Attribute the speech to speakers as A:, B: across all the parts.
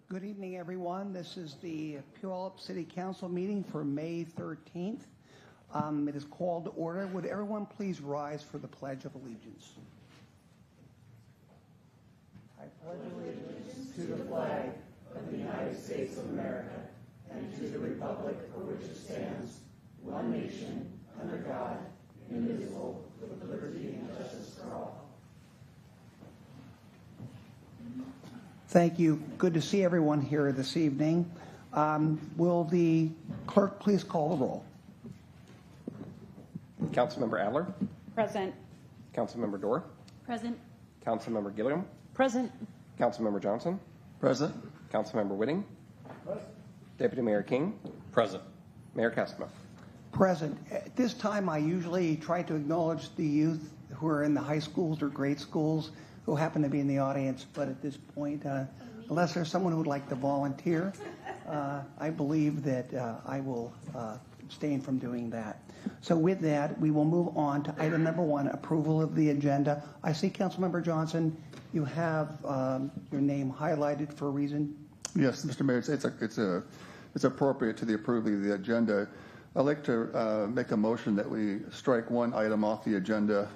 A: Good evening, everyone. This is the Puyallup City Council meeting for May 13th. It is called to order. Would everyone please rise for the Pledge of Allegiance? I pledge allegiance to the flag of the United States of America and to the republic for which it stands, one nation, under God, indivisible, with liberty and justice for all. Thank you. Good to see everyone here this evening. Will the clerk please call the roll?
B: Councilmember Adler?
C: Present.
B: Councilmember Dorr?
C: Present.
B: Councilmember Gilliam?
C: Present.
B: Councilmember Johnson.
C: Present.
B: Councilmember Whitting.
A: Present.
B: Deputy Mayor King.
C: Present.
B: Mayor Castema.
D: Present. At this time, I usually try to acknowledge the youth who are in the high schools or grade schools who happen to be in the audience, but at this point, unless there's someone who would like to volunteer, I believe that I will abstain from doing that. So with that, we will move on to item number 1, approval of the agenda. I see, Councilmember Johnson, you have your name highlighted for a reason.
C: Yes, Mr. Mayor, it's appropriate to the approval of the agenda. I'd like to make a motion that we strike one item off the agenda,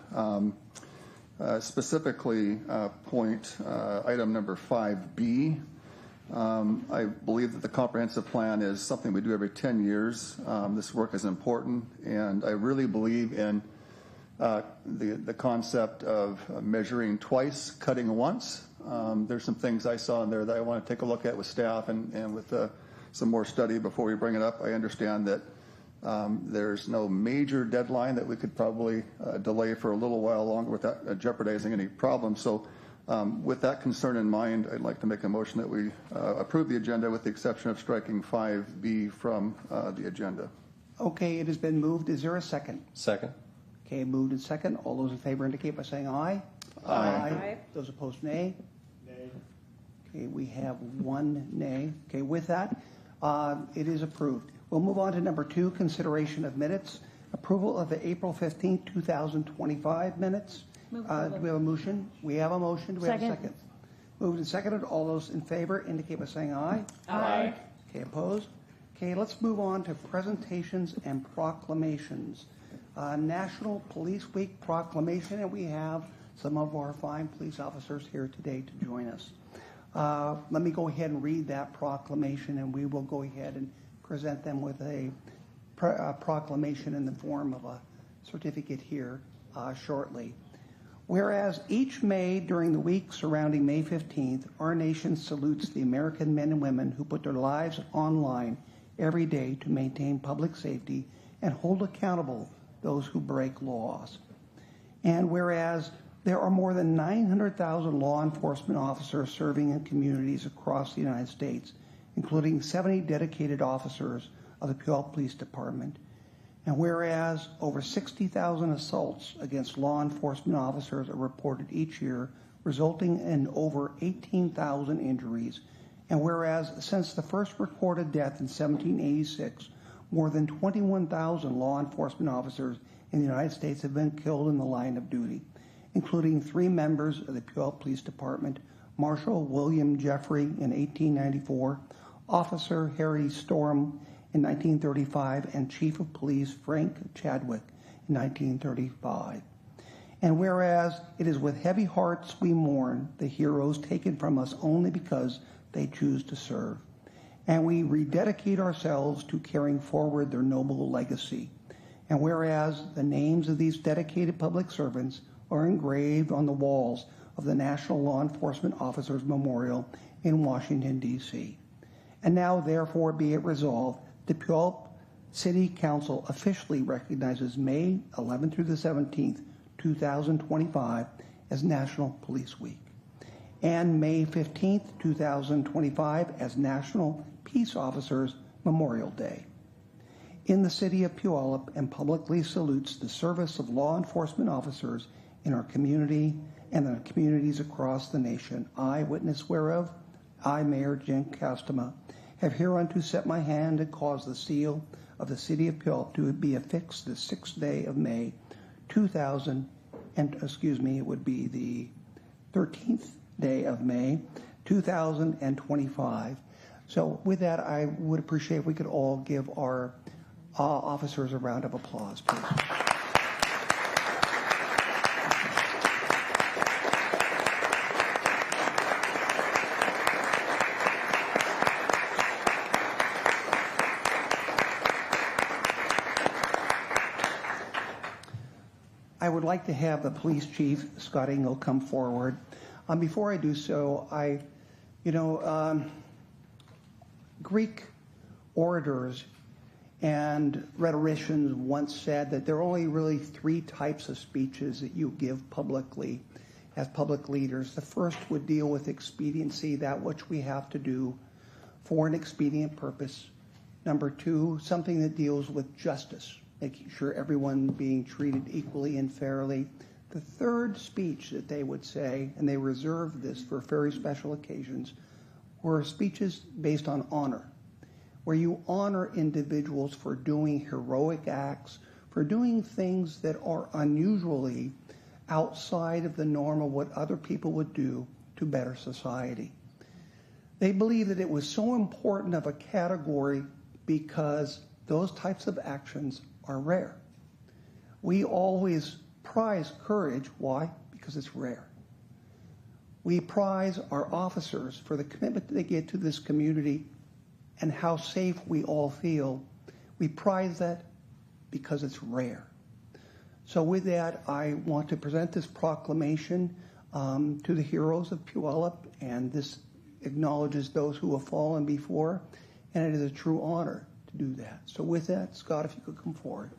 C: specifically item number 5B. I believe that the comprehensive plan is something we do every 10 years. This work is important, and I really believe in the concept of measuring twice, cutting once. There's some things I saw in there that I want to take a look at with staff and with some more study before we bring it up. I understand that there's no major deadline that we could probably delay for a little while longer without jeopardizing any problems. So with that concern in mind, I'd like to make a motion that we approve the agenda with the exception of striking 5B from the agenda.
D: Okay, it has been moved. Is there a second?
B: Second.
D: Okay, moved and second. All those in favor indicate by saying aye.
C: Aye.
D: Those opposed, nay.
A: Nay.
D: Okay, we have one nay. Okay, with that, it is approved. We'll move on to number 2, consideration of minutes. Approval of the April 15, 2025 minutes. Do we have a motion? We have a motion. Do we have a second? Moved and seconded. All those in favor indicate by saying aye.
A: Aye.
D: Okay, opposed? Okay, let's move on to presentations and proclamations. National Police Week proclamation, and we have some of our fine police officers here today to join us. Let me go ahead and read that proclamation, and we will go ahead and present them with a proclamation in the form of a certificate here shortly. Whereas each May during the week surrounding May 15th, our nation salutes the American men and women who put their lives on line every day to maintain public safety and hold accountable those who break laws. And whereas there are more than 900,000 law enforcement officers serving in communities across the United States, including 70 dedicated officers of the Puyallup Police Department. And whereas over 60,000 assaults against law enforcement officers are reported each year, resulting in over 18,000 injuries. And whereas since the first recorded death in 1786, more than 21,000 law enforcement officers in the United States have been killed in the line of duty, including 3 members of the Puyallup Police Department, Marshal William Jeffrey in 1894, Officer Harry Storm in 1935, and Chief of Police Frank Chadwick in 1935. And whereas it is with heavy hearts we mourn the heroes taken from us only because they choose to serve, and we rededicate ourselves to carrying forward their noble legacy. And whereas the names of these dedicated public servants are engraved on the walls of the National Law Enforcement Officers Memorial in Washington, D.C. And now, therefore, be it resolved, the Puyallup City Council officially recognizes May 11th through the 17th, 2025 as National Police Week, and May 15th, 2025 as National Peace Officers Memorial Day. In the city of Puyallup, and publicly salutes the service of law enforcement officers in our community and the communities across the nation. I, witness whereof, I, Mayor Jen Castema, have hereunto set my hand and caused the seal of the city of Puyallup to be affixed the 6th day of May, it would be the 13th day of May, 2025. So with that, I would appreciate if we could all give our officers a round of applause, please. I would like to have the police chief, Scott Engel, come forward. Before I do so, Greek orators and rhetoricians once said that there are only really 3 types of speeches that you give publicly. as public leaders. The first would deal with expediency, that which we have to do for an expedient purpose. Number two, something that deals with justice, making sure everyone being treated equally and fairly. The third speech that they would say, and they reserved this for very special occasions, were speeches based on honor, where you honor individuals for doing heroic acts, for doing things that are unusually outside of the norm of what other people would do to better society. They believe that it was so important of a category because those types of actions are rare. We always prize courage. Why? Because it's rare. We prize our officers for the commitment that they get to this community and how safe we all feel. We prize that because it's rare. So with that, I want to present this proclamation to the heroes of Puyallup, and this acknowledges those who have fallen before, and it is a true honor to do that. So with that, Scott, if you could come forward.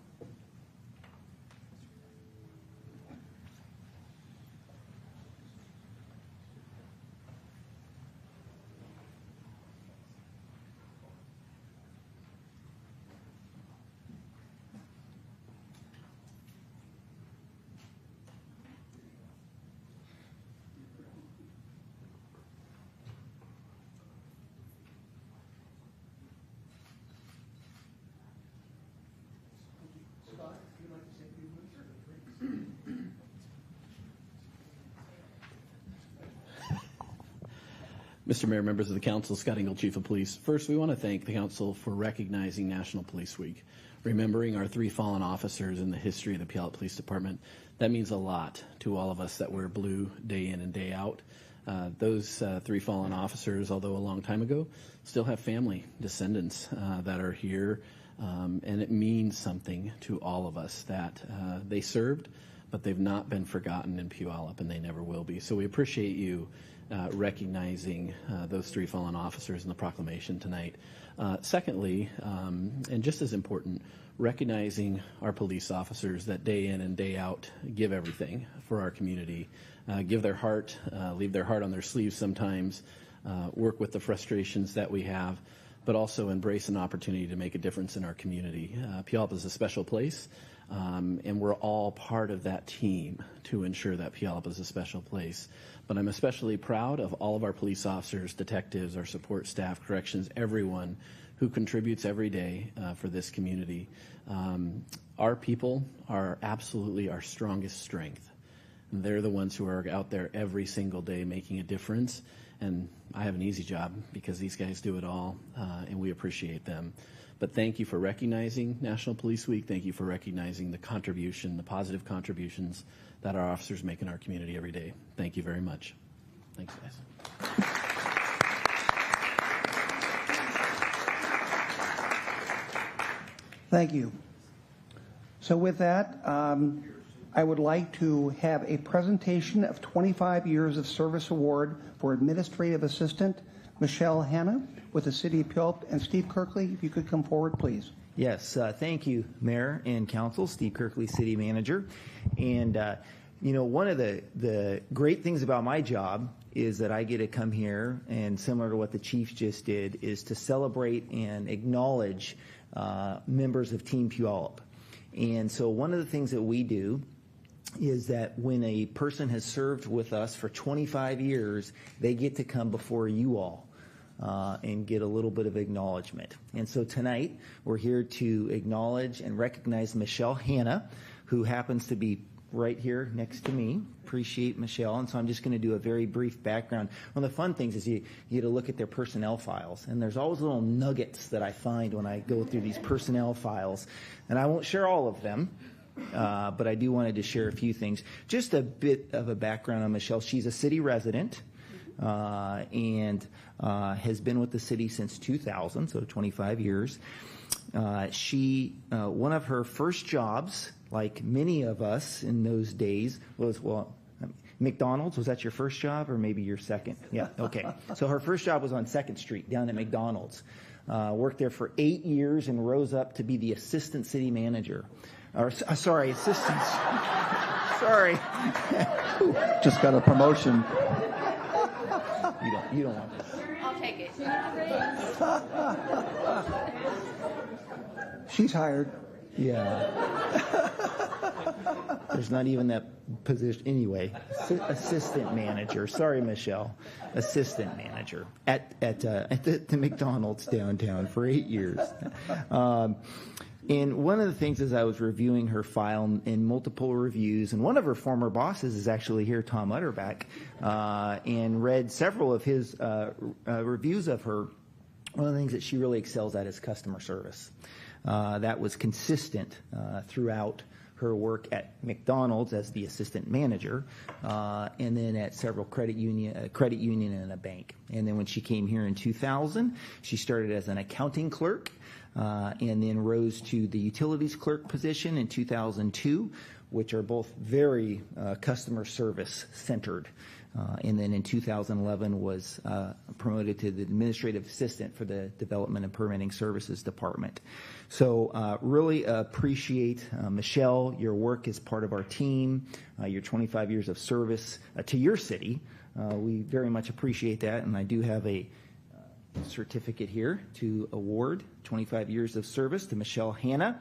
E: Mr. Mayor, members of the council, Scott Engel, Chief of Police. First, we want to thank the council for recognizing National Police Week, remembering our 3 fallen officers in the history of the Puyallup Police Department. That means a lot to all of us that wear blue day in and day out. Those 3 fallen officers, although a long time ago, still have family, descendants that are here, and it means something to all of us that they served, but they've not been forgotten in Puyallup, and they never will be. So we appreciate you recognizing those 3 fallen officers in the proclamation tonight. Secondly, and just as important, recognizing our police officers that day in and day out give everything for our community, give their heart, leave their heart on their sleeves sometimes, work with the frustrations that we have, but also embrace an opportunity to make a difference in our community. Puyallup is a special place, and we're all part of that team to ensure that Puyallup is a special place. But I'm especially proud of all of our police officers, detectives, our support staff, corrections, everyone who contributes every day for this community. Our people are absolutely our strongest strength. And they're the ones who are out there every single day making a difference. And I have an easy job because these guys do it all, and we appreciate them. But thank you for recognizing National Police Week. Thank you for recognizing the contribution, the positive contributions that our officers make in our community every day. Thank you very much. Thanks, guys.
D: Thank you. So with that, I would like to have a presentation of 25 years of service award for Administrative Assistant Michelle Hanna with the City of Puyallup. And Steve Kirkley, if you could come forward, please.
F: Yes, thank you, Mayor and Council. Steve Kirkley, City Manager. And, you know, one of the great things about my job is that I get to come here, and similar to what the Chief just did, is to celebrate and acknowledge members of Team Puyallup. And so one of the things that we do is that when a person has served with us for 25 years, they get to come before you all and get a little bit of acknowledgement. And so tonight, we're here to acknowledge and recognize Michelle Hanna, who happens to be right here next to me. Appreciate Michelle. And so I'm just going to do a very brief background. One of the fun things is you get to look at their personnel files. And there's always little nuggets that I find when I go through these personnel files. And I won't share all of them. But I do wanted to share a few things. Just a bit of a background on Michelle. She's a city resident and has been with the city since 2000, so 25 years. One of her first jobs, like many of us in those days, was, McDonald's. Was that your first job or maybe your second? Yeah, okay. So her first job was on 2nd Street down at McDonald's. Worked there for 8 years and rose up to be the assistant city manager. Assistant Sorry.
C: Just got a promotion.
F: You don't want that.
G: I'll take it.
D: She's hired.
F: Yeah. There's not even that position. Anyway, assistant manager. Sorry, Michelle. Assistant manager at the McDonald's downtown for 8 years. And one of the things as I was reviewing her file in multiple reviews, and one of her former bosses is actually here, Tom Utterback, and read several of his reviews of her. One of the things that she really excels at is customer service. That was consistent throughout her work at McDonald's as the assistant manager, and then at several credit union and a bank. And then when she came here in 2000, she started as an accounting clerk, and then rose to the utilities clerk position in 2002, which are both very customer service centered. And then in 2011 was promoted to the administrative assistant for the Development and Permitting Services Department. So really appreciate, Michelle, your work as part of our team, your 25 years of service to your city. We very much appreciate that, and I do have a certificate here to award 25 years of service to Michelle Hanna.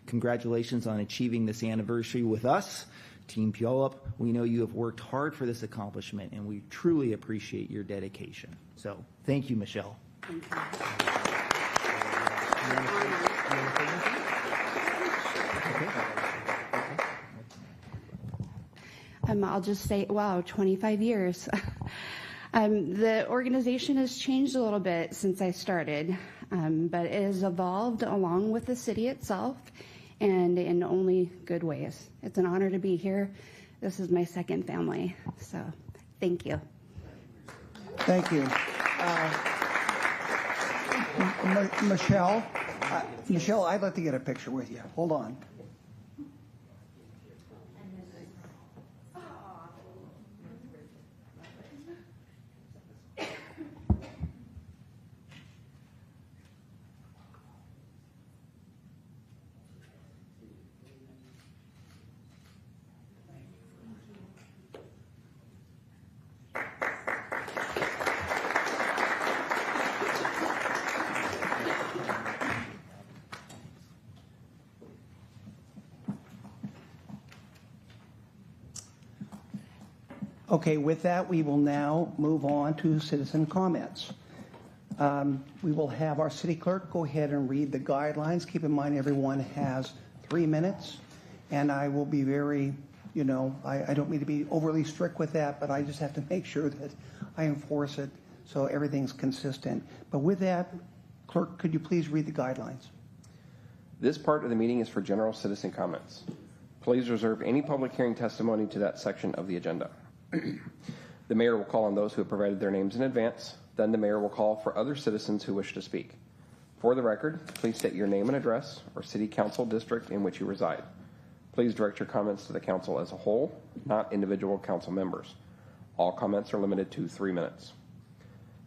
F: Congratulations on achieving this anniversary with us. Team Puyallup, we know you have worked hard for this accomplishment, and we truly appreciate your dedication. So, thank you, Michelle.
G: Thank you. I'll just say, wow, 25 years. The organization has changed a little bit since I started, but it has evolved along with the city itself, and in only good ways. It's an honor to be here. This is my second family, so thank you.
D: Thank you. Michelle, I'd like to get a picture with you. Hold on. Okay, with that, we will now move on to citizen comments. We will have our city clerk go ahead and read the guidelines. Keep in mind everyone has 3 minutes, and I will be very, I don't mean to be overly strict with that, but I just have to make sure that I enforce it so everything's consistent. But with that, clerk, could you please read the guidelines?
B: This part of the meeting is for general citizen comments. Please reserve any public hearing testimony to that section of the agenda. The mayor will call on those who have provided their names in advance. Then the mayor will call for other citizens who wish to speak. For the record, please state your name and address or city council district in which you reside. Please direct your comments to the council as a whole, not individual council members. All comments are limited to 3 minutes.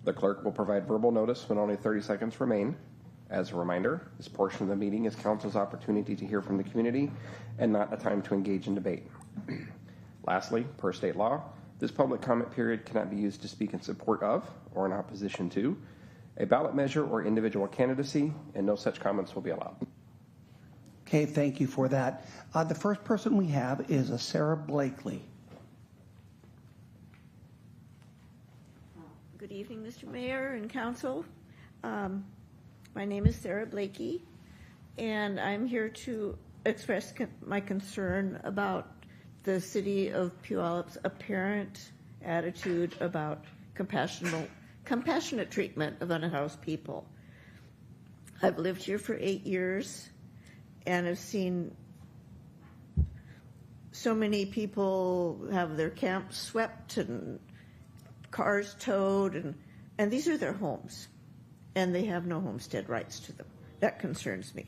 B: The clerk will provide verbal notice when only 30 seconds remain. As a reminder, this portion of the meeting is council's opportunity to hear from the community and not a time to engage in debate. Lastly, per state law, this public comment period cannot be used to speak in support of or in opposition to a ballot measure or individual candidacy, and no such comments will be allowed.
D: Okay, thank you for that. The first person we have is Sarah Blakely.
H: Good evening, Mr. Mayor and Council. My name is Sarah Blakey, and I'm here to express my concern about the city of Puyallup's apparent attitude about compassionate treatment of unhoused people. I've lived here for 8 years and have seen so many people have their camps swept and cars towed, and these are their homes, and they have no homestead rights to them. That concerns me.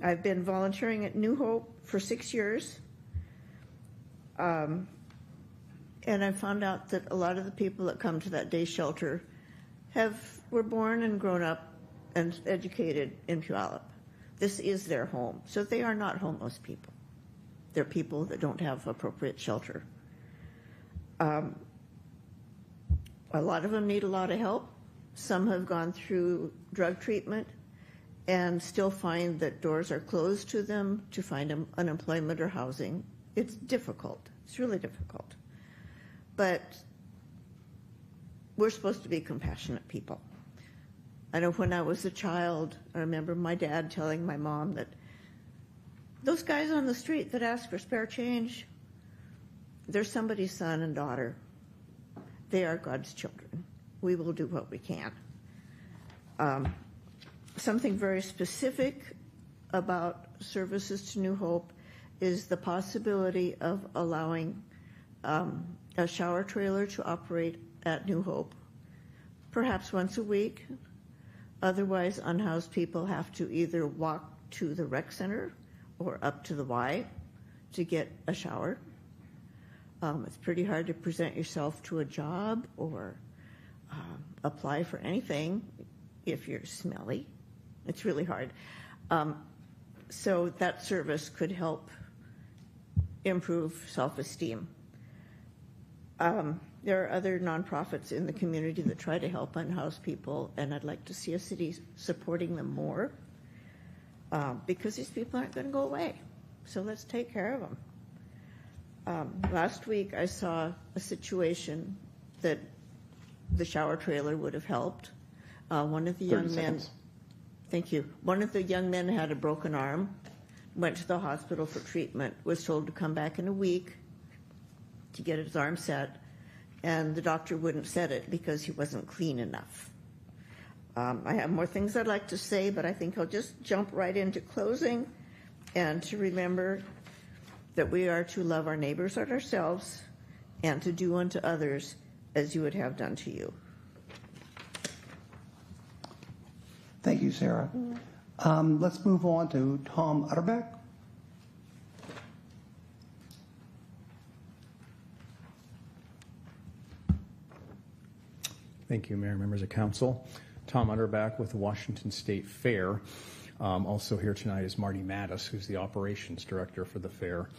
H: I've been volunteering at New Hope for 6 years. And I found out that a lot of the people that come to that day shelter were born and grown up and educated in Puyallup. This is their home, so they are not homeless people. They're people that don't have appropriate shelter. A lot of them need a lot of help. Some have gone through drug treatment and still find that doors are closed to them to find unemployment or housing. It's difficult. It's really difficult. But we're supposed to be compassionate people. I know when I was a child, I remember my dad telling my mom that those guys on the street that ask for spare change, they're somebody's son and daughter. They are God's children. We will do what we can. Something very specific about services to New Hope is the possibility of allowing a shower trailer to operate at New Hope, perhaps once a week. Otherwise, unhoused people have to either walk to the rec center or up to the Y to get a shower. It's pretty hard to present yourself to a job or apply for anything if you're smelly. It's really hard. So that service could help improve self-esteem. There are other nonprofits in the community that try to help unhoused people, and I'd like to see a city supporting them more because these people aren't going to go away. So let's take care of them. Last week I saw a situation that the shower trailer would have helped. One of the young men, thank you. One of the young men had a broken arm, went to the hospital for treatment, was told to come back in a week to get his arm set, and the doctor wouldn't set it because he wasn't clean enough. I have more things I'd like to say, but I think I'll just jump right into closing and to remember that we are to love our neighbors and ourselves and to do unto others as you would have done to you.
D: Thank you, Sarah. Let's move on to Tom Utterback.
I: Thank you, Mayor, members of council. Tom Utterback with the Washington State Fair. Also here tonight is Marty Mattis, who's the operations director for the fair.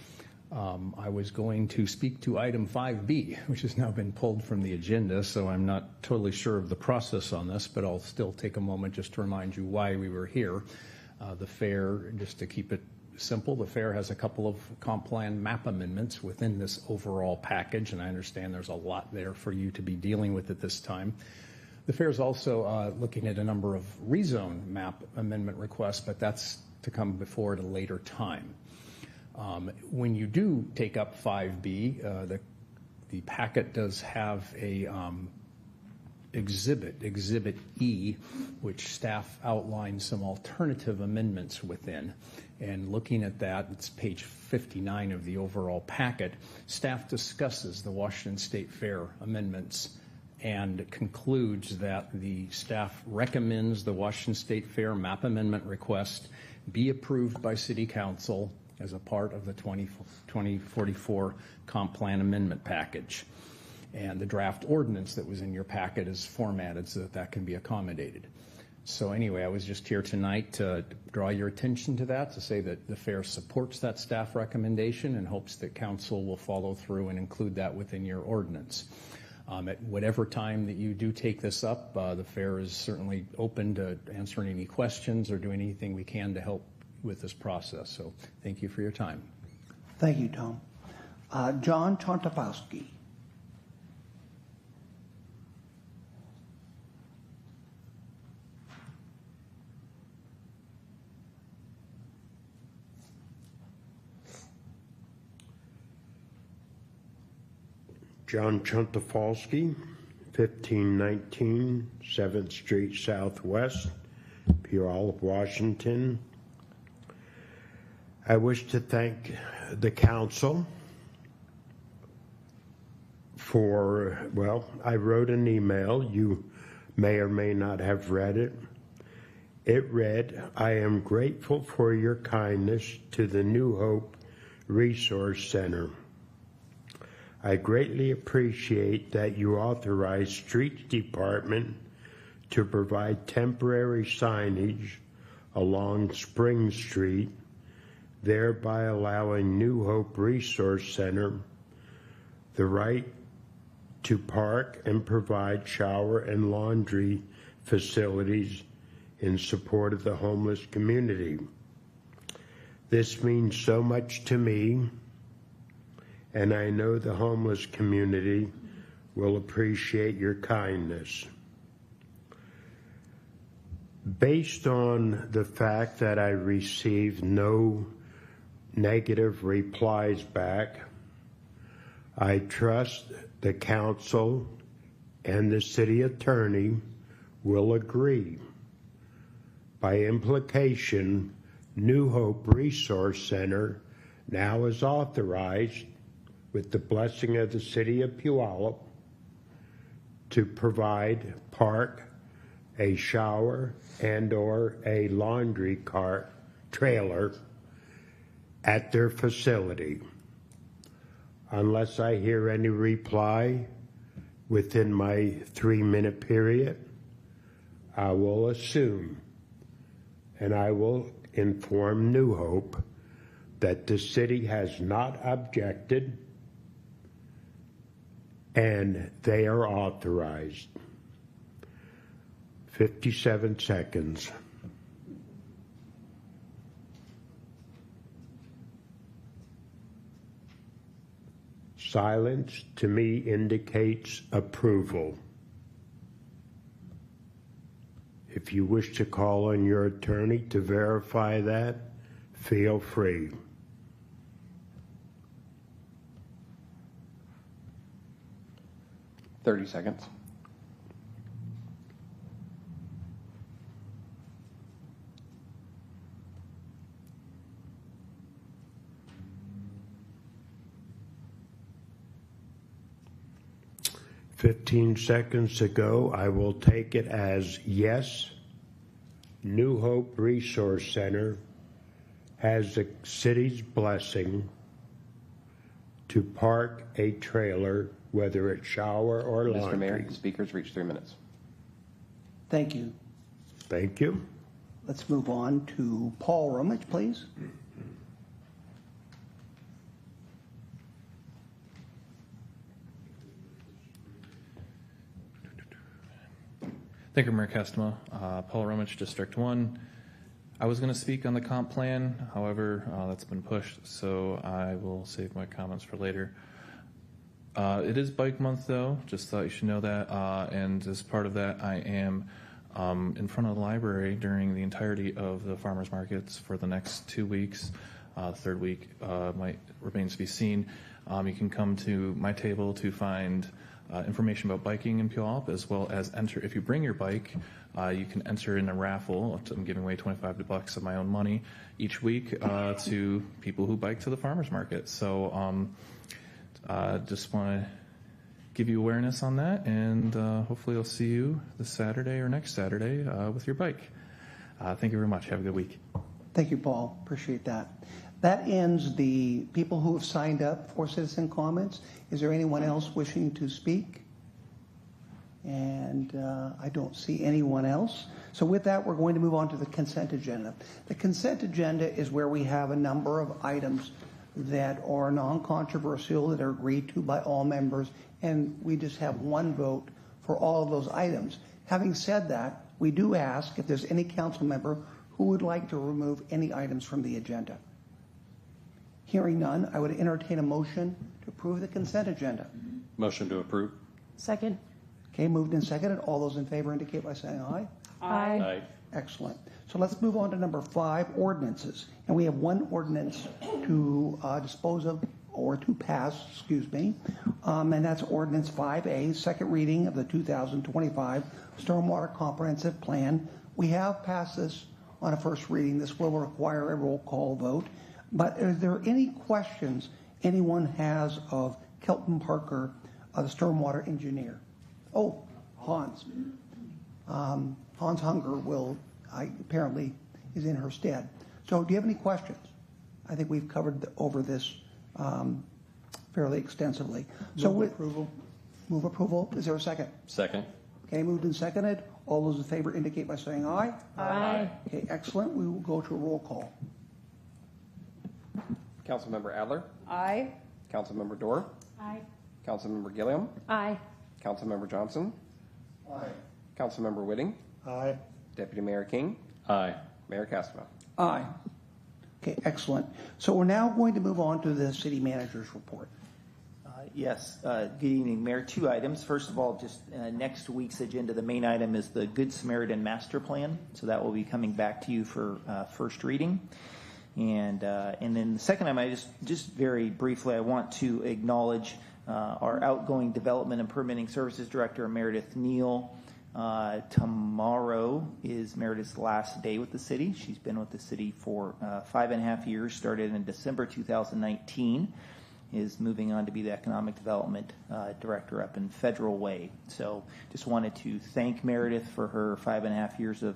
I: I was going to speak to item 5B, which has now been pulled from the agenda, so I'm not totally sure of the process on this, but I'll still take a moment just to remind you why we were here. The fair, just to keep it simple, the fair has a couple of comp plan map amendments within this overall package, and I understand there's a lot there for you to be dealing with at this time. The fair is also looking at a number of rezone map amendment requests, but that's to come before at a later time. When you do take up 5B, the packet does have a Exhibit E, which staff outlines some alternative amendments within. And looking at that, it's page 59 of the overall packet. Staff discusses the Washington State Fair amendments and concludes that the staff recommends the Washington State Fair map amendment request be approved by City Council as a part of the 2044 comp plan amendment package. And the draft ordinance that was in your packet is formatted so that that can be accommodated. So anyway, I was just here tonight to draw your attention to that, to say that the fair supports that staff recommendation and hopes that council will follow through and include that within your ordinance. At whatever time that you do take this up, the fair is certainly open to answering any questions or doing anything we can to help with this process. So thank you for your time.
D: Thank you, Tom. John Chontopowski.
J: John Chontopowski, 1519 7th Street Southwest, Puyallup, Washington. I wish to thank the council for, well, I wrote an email. You may or may not have read it. It read, "I am grateful for your kindness to the New Hope Resource Center. I greatly appreciate that you authorized Streets Department to provide temporary signage along Spring Street thereby allowing New Hope Resource Center the right to park and provide shower and laundry facilities in support of the homeless community. This means so much to me, and I know the homeless community will appreciate your kindness. Based on the fact that I received no negative replies back, I trust the council and the city attorney will agree. By implication, New Hope Resource Center now is authorized, with the blessing of the city of Puyallup, to provide park, a shower, and/or a laundry cart trailer at their facility. Unless I hear any reply within my 3-minute period, I will assume, and I will inform New Hope, that the city has not objected and they are authorized. 57 seconds. Silence to me indicates approval. If you wish to call on your attorney to verify that, feel free.
B: "30 seconds.
J: "15 seconds ago, I will take it as yes. New Hope Resource Center has the city's blessing to park a trailer, whether it's shower or laundry.
B: Mr. Mayor, the speaker's reached 3 minutes.
D: Thank you.
J: Thank you.
D: Let's move on to Paul Rumich, please.
K: Thank you, Mayor Kestema. Paul Rumich, District 1. I was going to speak on the comp plan, however, that's been pushed, so I will save my comments for later. It is Bike Month, though, just thought you should know that, and as part of that, I am in front of the library during the entirety of the farmers markets for the next 2 weeks. The third week remains to be seen. You can come to my table to find information about biking in Puyallup, as well as enter. If you bring your bike, you can enter in a raffle. I'm giving away $25 of my own money each week to people who bike to the farmers market. So just want to give you awareness on that, and hopefully I'll see you this Saturday or next Saturday with your bike. Thank you very much. Have a good week.
D: Thank you, Paul. Appreciate that. That ends the people who have signed up for citizen comments. Is there anyone else wishing to speak? And I don't see anyone else. So with that, we're going to move on to the consent agenda. The consent agenda is where we have a number of items that are non-controversial, that are agreed to by all members, and we just have one vote for all of those items. Having said that, we do ask if there's any council member who would like to remove any items from the agenda. Hearing none, I would entertain a motion to approve the consent agenda.
B: Motion to approve.
A: Second.
D: Okay, moved and seconded. All those in favor indicate by saying aye.
A: Aye.
D: Excellent. So let's move on to number 5, ordinances. And we have one ordinance to dispose of, or to pass, and that's ordinance 5A, second reading of the 2025 Stormwater Comprehensive Plan. We have passed this on a first reading. This will require a roll call vote. But are there any questions anyone has of Kelton Parker, the stormwater engineer? Oh, Hans. Hans Hunger apparently is in her stead. So do you have any questions? I think we've covered over this fairly extensively.
A: Move approval.
D: Move approval. Is there a second?
B: Second.
D: Okay, moved and seconded. All those in favor indicate by saying aye.
A: Aye.
D: Okay, excellent. We will go to a roll call.
B: Councilmember Adler.
A: Aye.
B: Councilmember Dorr.
A: Aye.
B: Councilmember Gilliam.
A: Aye.
B: Councilmember Johnson.
C: Aye.
B: Councilmember Whitting.
D: Aye.
B: Deputy Mayor King.
K: Aye.
B: Mayor Castro.
D: Aye. Okay, excellent. So we're now going to move on to the city manager's report.
F: Yes, good evening, Mayor. 2 items. First of all, just next week's agenda, the main item is the Good Samaritan Master Plan. So that will be coming back to you for first reading. And then the second item, I just very briefly, I want to acknowledge our outgoing Development and Permitting Services Director, Meredith Neal. Tomorrow is Meredith's last day with the city. She's been with the city for 5.5 years, started in December 2019, is moving on to be the Economic Development Director up in Federal Way. So just wanted to thank Meredith for her 5.5 years of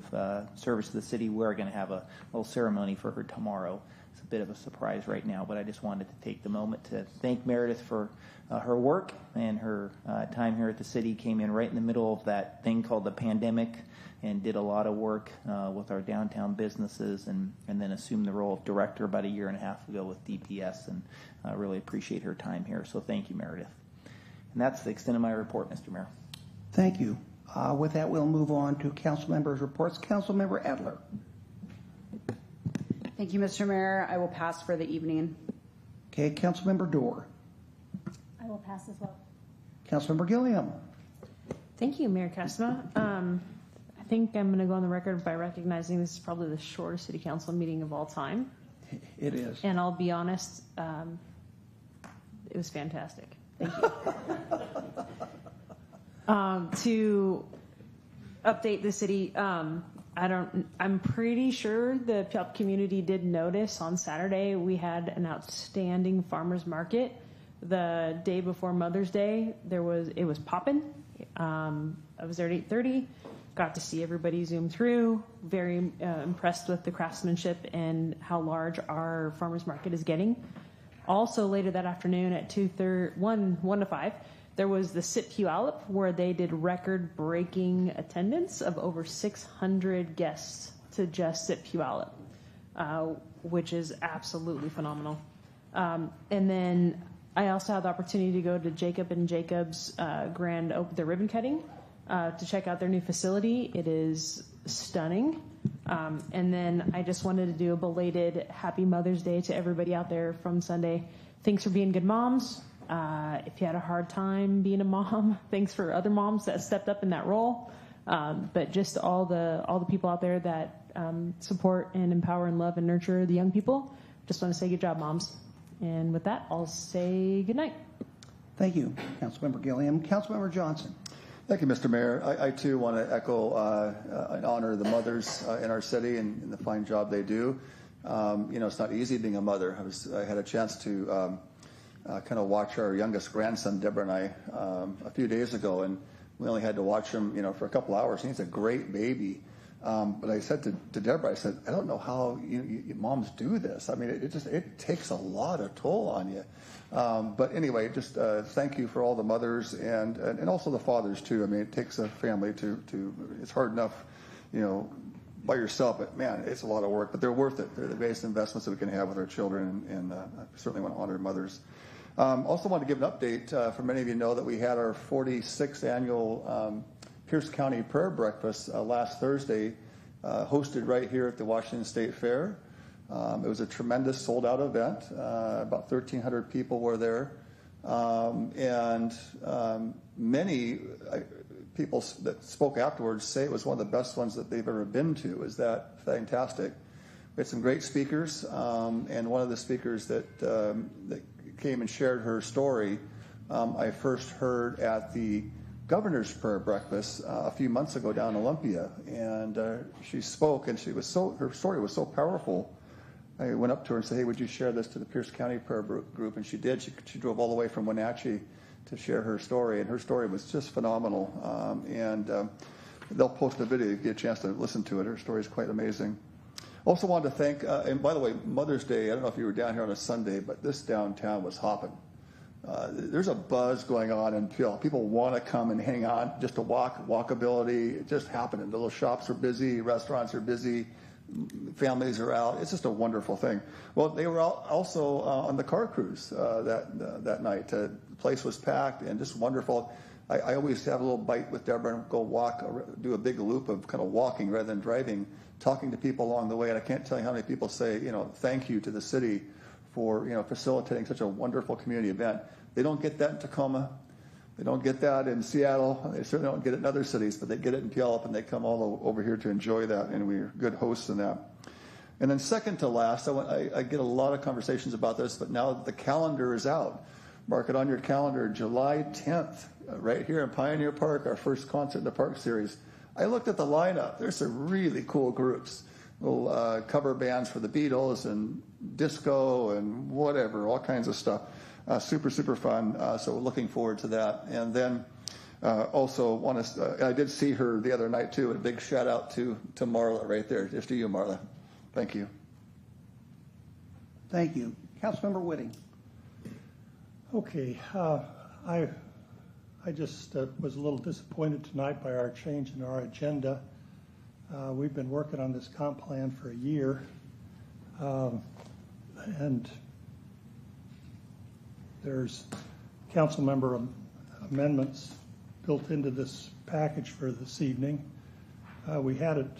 F: service to the city. We're going to have a little ceremony for her tomorrow. It's a bit of a surprise right now, but I just wanted to take the moment to thank Meredith for her work and her time here at the city. Came in right in the middle of that thing called the pandemic and did a lot of work with our downtown businesses and then assumed the role of director about 1.5 years ago with DPS, and I really appreciate her time here. So thank you, Meredith. And that's the extent of my report, Mr. Mayor.
D: Thank you. With that, we'll move on to council members' reports. Councilmember Adler.
A: Thank you, Mr. Mayor. I will pass for the evening.
D: Okay, Councilmember Dorr.
L: I will pass as well.
D: Councilmember Gilliam.
L: Thank you, Mayor Castma. I think I'm going to go on the record by recognizing this is probably the shortest city council meeting of all time.
D: It is.
L: And I'll be honest, it was fantastic. Thank you. To update the city, I'm pretty sure the Puyallup community did notice on Saturday we had an outstanding farmers market. The day before Mother's Day, it was popping. I was there at 8:30. Got to see everybody zoom through. Very impressed with the craftsmanship and how large our farmers market is getting. Also later that afternoon at 1 to 5, there was the SIP Puyallup where they did record-breaking attendance of over 600 guests to just SIP Puyallup, which is absolutely phenomenal. And then I also had the opportunity to go to Jacob and Jacob's the ribbon cutting to check out their new facility. It is stunning. And then I just wanted to do a belated Happy Mother's Day to everybody out there from Sunday. Thanks for being good moms. If you had a hard time being a mom, thanks for other moms that stepped up in that role. But just all the people out there that support and empower and love and nurture the young people. Just want to say good job, moms. And with that, I'll say good night.
D: Thank you, Councilmember Gilliam. Councilmember Johnson.
C: Thank you, Mr. Mayor. I too want to echo and honor the mothers in our city and the fine job they do. It's not easy being a mother. I had a chance to kind of watch our youngest grandson, Deborah and I, a few days ago, and we only had to watch him, for a couple hours. He's a great baby. But I said to Deborah, I said, I don't know how you moms do this. I mean, it takes a lot of toll on you. But anyway, just thank you for all the mothers and also the fathers too. I mean, it takes a family to it's hard enough, by yourself, but man, it's a lot of work, but they're worth it. They're the greatest investments that we can have with our children, and I certainly want to honor mothers. Also want to give an update. For many of you know that we had our 46th annual Pierce County Prayer Breakfast last Thursday, hosted right here at the Washington State Fair. It was a tremendous sold-out event. About 1,300 people were there. And many people that spoke afterwards say it was one of the best ones that they've ever been to. Is that fantastic? We had some great speakers, and one of the speakers that came and shared her story, I first heard at the Governor's Prayer Breakfast a few months ago down in Olympia, and she spoke, and her story was so powerful. I went up to her and said, "Hey, would you share this to the Pierce County Prayer Group?" And she did. She drove all the way from Wenatchee to share her story, and her story was just phenomenal. They'll post a video if you get a chance to listen to it. Her story is quite amazing. Also wanted to thank, and by the way, Mother's Day, I don't know if you were down here on a Sunday, but this downtown was hopping. There's a buzz going on in Puyallup. People want to come and hang on just to walkability. It just happened. The little shops are busy, restaurants are busy. families are out. It's just a wonderful thing. Well, they were also on the car cruise that night. The place was packed and just wonderful. I always have a little bite with Deborah and go walk, do a big loop of kind of walking rather than driving, talking to people along the way. And I can't tell you how many people say, thank you to the city for, facilitating such a wonderful community event. They don't get that in Tacoma. They don't get that in Seattle. They certainly don't get it in other cities, but they get it in Puyallup, and they come all over here to enjoy that, and we're good hosts in that. And then second to last, I get a lot of conversations about this, but now that the calendar is out, mark it on your calendar, July 10th, right here in Pioneer Park, our first Concert in the Park series. I looked at the lineup. There's some really cool groups, little cover bands for the Beatles and disco and whatever, all kinds of stuff. Super, super fun. So looking forward to that. And then also I did see her the other night too. And a big shout out to Marla right there. Just to you, Marla. Thank you.
D: Thank you. Councilmember Whitting.
M: Okay. I just was a little disappointed tonight by our change in our agenda. We've been working on this comp plan for a year. And there's council member amendments built into this package for this evening. We had it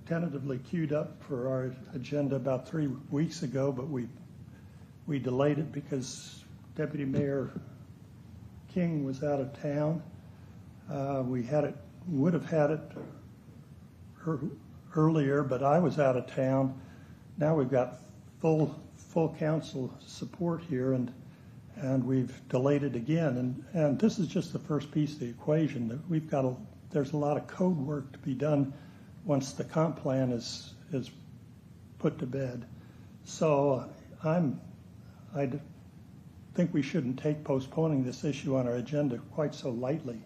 M: tentatively queued up for our agenda about 3 weeks ago, but we delayed it because Deputy Mayor King was out of town. Would have had it earlier, but I was out of town. Now we've got full council support here, and we've delayed it again. And this is just the first piece of the equation. That there's a lot of code work to be done once the comp plan is put to bed. So I think we shouldn't take postponing this issue on our agenda quite so lightly.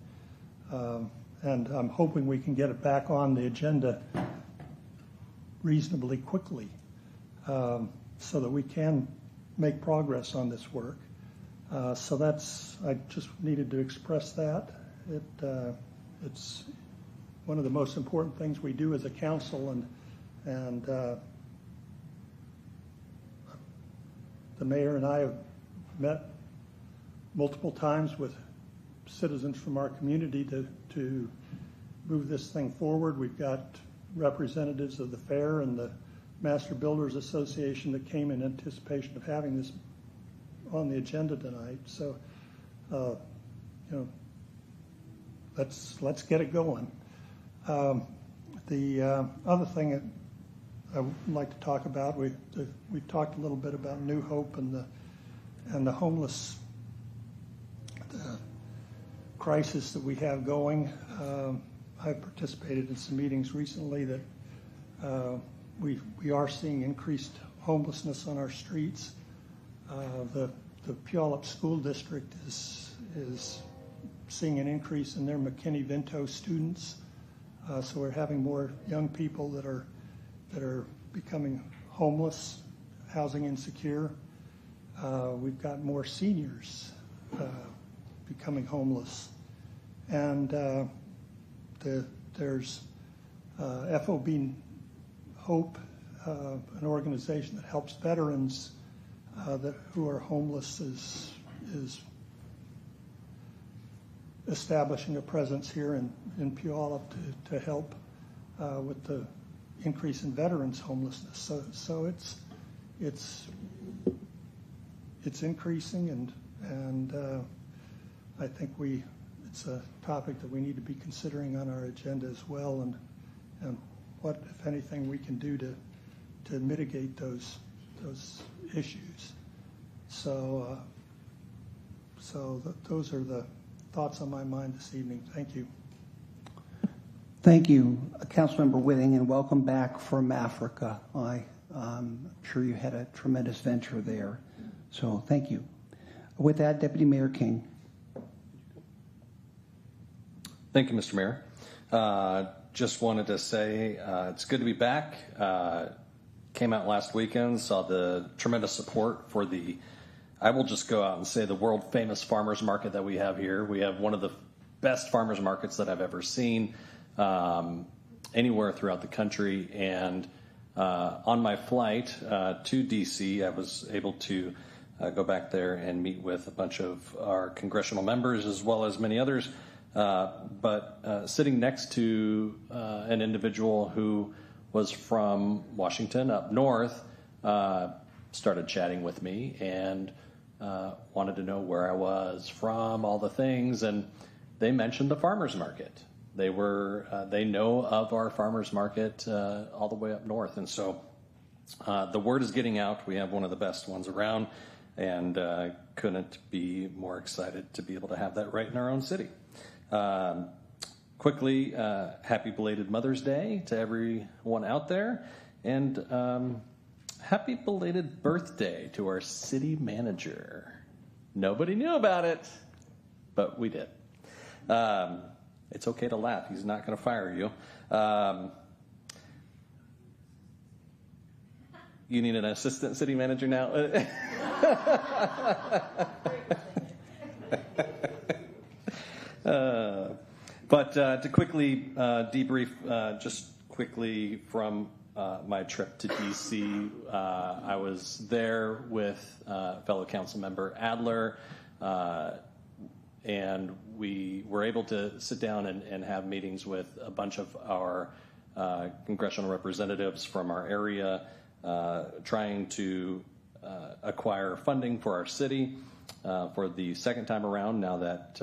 M: And I'm hoping we can get it back on the agenda reasonably quickly so that we can make progress on this work. So I just needed to express that. It's one of the most important things we do as a council, and the mayor and I have met multiple times with citizens from our community to move this thing forward. We've got representatives of the fair and the Master Builders Association that came in anticipation of having this on the agenda tonight. So, let's get it going. The other thing that I would like to talk about, we've talked a little bit about New Hope and the homeless crisis that we have going. I've participated in some meetings recently that we are seeing increased homelessness on our streets. The Puyallup School District is seeing an increase in their McKinney-Vento students. So we're having more young people that are becoming homeless, housing insecure. We've got more seniors becoming homeless. And there's FOB Hope, an organization that helps veterans who are homeless, is establishing a presence here in Puyallup to help with the increase in veterans homelessness. So it's increasing, and I think it's a topic that we need to be considering on our agenda as well, and what, if anything, we can do to mitigate those issues. So those are the thoughts on my mind this evening. Thank you.
D: Thank you, Councilmember Whitting, and welcome back from Africa. I'm sure you had a tremendous venture there. So thank you. With that, Deputy Mayor King.
N: Thank you, Mr. Mayor. Just wanted to say it's good to be back. Came out last weekend, saw the tremendous support for I will just go out and say the world famous farmers market that we have here. We have one of the best farmers markets that I've ever seen anywhere throughout the country, and On my flight to D.C., I was able to go back there and meet with a bunch of our congressional members as well as many others. But sitting next to an individual who was from Washington up north, started chatting with me and wanted to know where I was from, all the things, and they mentioned the farmers market. They know of our farmers market all the way up north, and so the word is getting out. We have one of the best ones around, and couldn't be more excited to be able to have that right in our own city. Quickly, happy belated Mother's Day to everyone out there, and happy belated birthday to our city manager. Nobody knew about it, but we did. It's okay to laugh. He's not going to fire you. You need an assistant city manager now? But to quickly debrief, just quickly from my trip to D.C., I was there with fellow council member Adler, and we were able to sit down and have meetings with a bunch of our congressional representatives from our area, trying to acquire funding for our city for the second time around, now that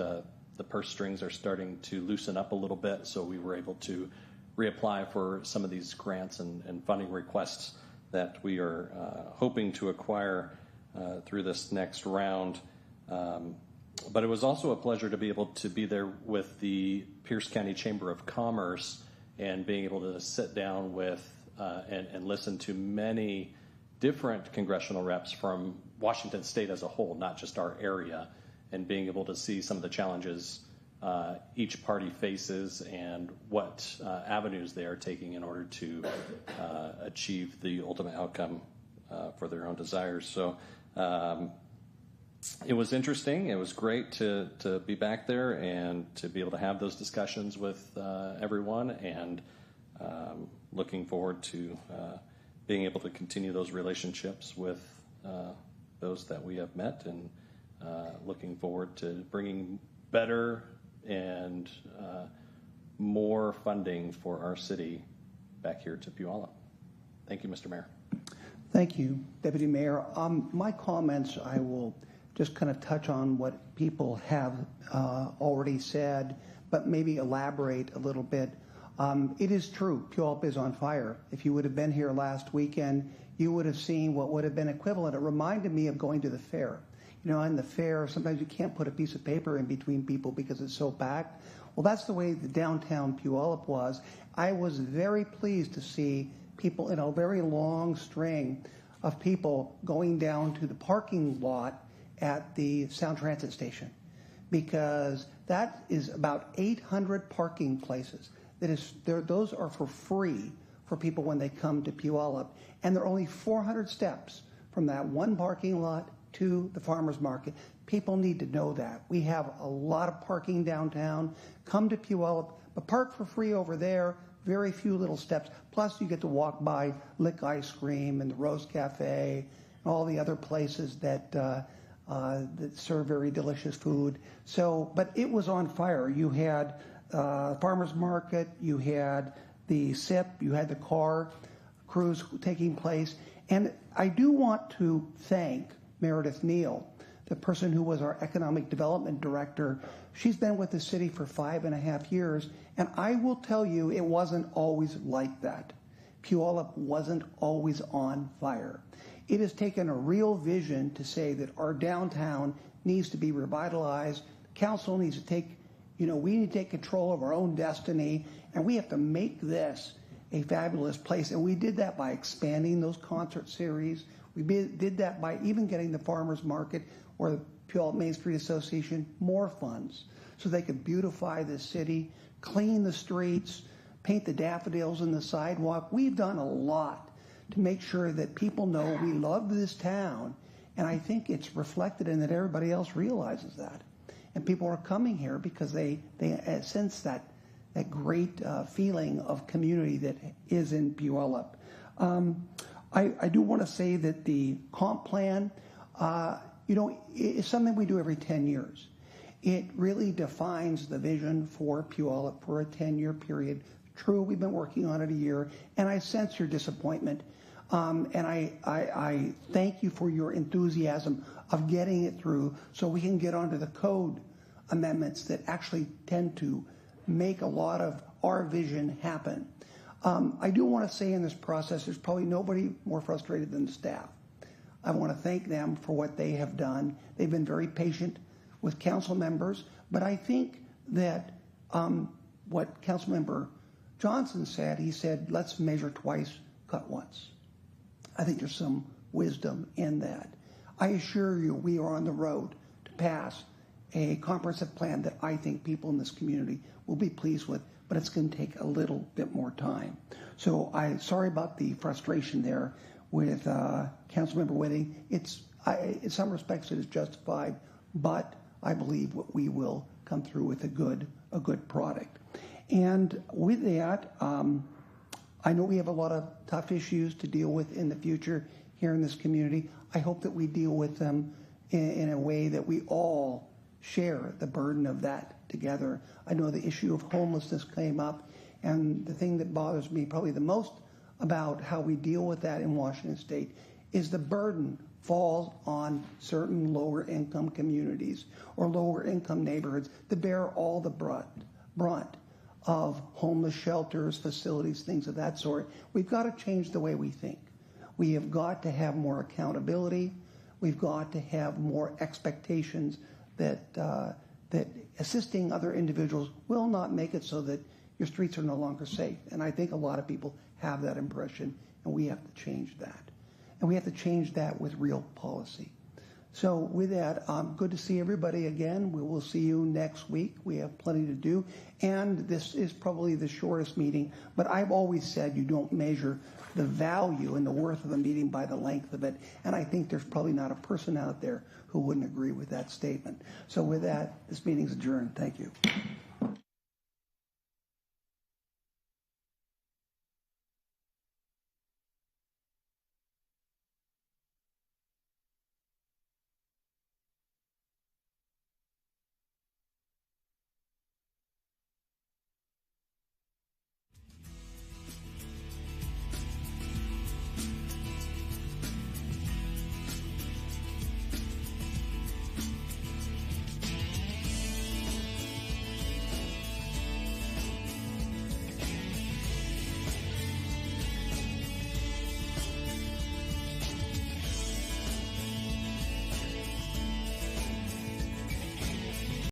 N: the purse strings are starting to loosen up a little bit. So we were able to reapply for some of these grants and funding requests that we are hoping to acquire through this next round. But it was also a pleasure to be able to be there with the Pierce County Chamber of Commerce and being able to sit down with and listen to many different congressional reps from Washington State as a whole, not just our area, and being able to see some of the challenges each party faces and what avenues they are taking in order to achieve the ultimate outcome for their own desires. So it was interesting. It was great to be back there and to be able to have those discussions with everyone, and looking forward to being able to continue those relationships with those that we have met, and looking forward to bringing better and more funding for our city back here to Puyallup. Thank you, Mr. Mayor.
D: Thank you, Deputy Mayor. My comments, I will just kind of touch on what people have already said, but maybe elaborate a little bit. It is true, Puyallup is on fire. If you would have been here last weekend, you would have seen what would have been equivalent. It reminded me of going to the fair. You know, in the fair, sometimes you can't put a piece of paper in between people because it's so packed. Well, that's the way the downtown Puyallup was. I was very pleased to see people in a very long string of people going down to the parking lot at the Sound Transit Station, because that is about 800 parking places. Those are for free for people when they come to Puyallup, and they're only 400 steps from that one parking lot to the farmers market. People need to know that. We have a lot of parking downtown. Come to Puyallup, but park for free over there. Very few little steps. Plus, you get to walk by Lick Ice Cream and the Rose Cafe and all the other places that serve very delicious food. So, but it was on fire. You had farmers market, you had the SIP, you had the car cruise taking place. And I do want to thank Meredith Neal, the person who was our economic development director. She's been with the city for 5.5 years, and I will tell you, it wasn't always like that. Puyallup wasn't always on fire. It has taken a real vision to say that our downtown needs to be revitalized. Council needs to take, we need to take control of our own destiny, and we have to make this a fabulous place. And we did that by expanding those concert series. We did that by even getting the farmers market or the Puyallup Main Street Association more funds so they could beautify the city, clean the streets, paint the daffodils in the sidewalk. We've done a lot to make sure that people know we love this town, and I think it's reflected in that everybody else realizes that. And people are coming here because they sense that great feeling of community that is in Puyallup. I do want to say that the comp plan, is something we do every 10 years. It really defines the vision for Puyallup for a 10-year period. True, we've been working on it a year, and I sense your disappointment. And I thank you for your enthusiasm of getting it through so we can get onto the code amendments that actually tend to make a lot of our vision happen. I do want to say in this process, there's probably nobody more frustrated than the staff. I want to thank them for what they have done. They've been very patient with council members, but I think that what Councilmember Johnson said, he said, let's measure twice, cut once. I think there's some wisdom in that. I assure you we are on the road to pass a comprehensive plan that I think people in this community will be pleased with, but it's going to take a little bit more time. So I'm sorry about the frustration there with Councilmember Whitting. In some respects it is justified, but I believe we will come through with a good product. And with that, I know we have a lot of tough issues to deal with in the future here in this community. I hope that we deal with them in a way that we all share the burden of that together. I know the issue of homelessness came up, and the thing that bothers me probably the most about how we deal with that in Washington State is the burden falls on certain lower income communities or lower income neighborhoods that bear all the brunt of homeless shelters, facilities, things of that sort. We've got to change the way we think. We have got to have more accountability. We've got to have more expectations that that assisting other individuals will not make it so that your streets are no longer safe. And I think a lot of people have that impression, and we have to change that. And we have to change that with real policy. So with that, good to see everybody again. We will see you next week. We have plenty to do. And this is probably the shortest meeting, but I've always said you don't measure the value and the worth of a meeting by the length of it. And I think there's probably not a person out there who wouldn't agree with that statement. So with that, this meeting's adjourned. Thank you.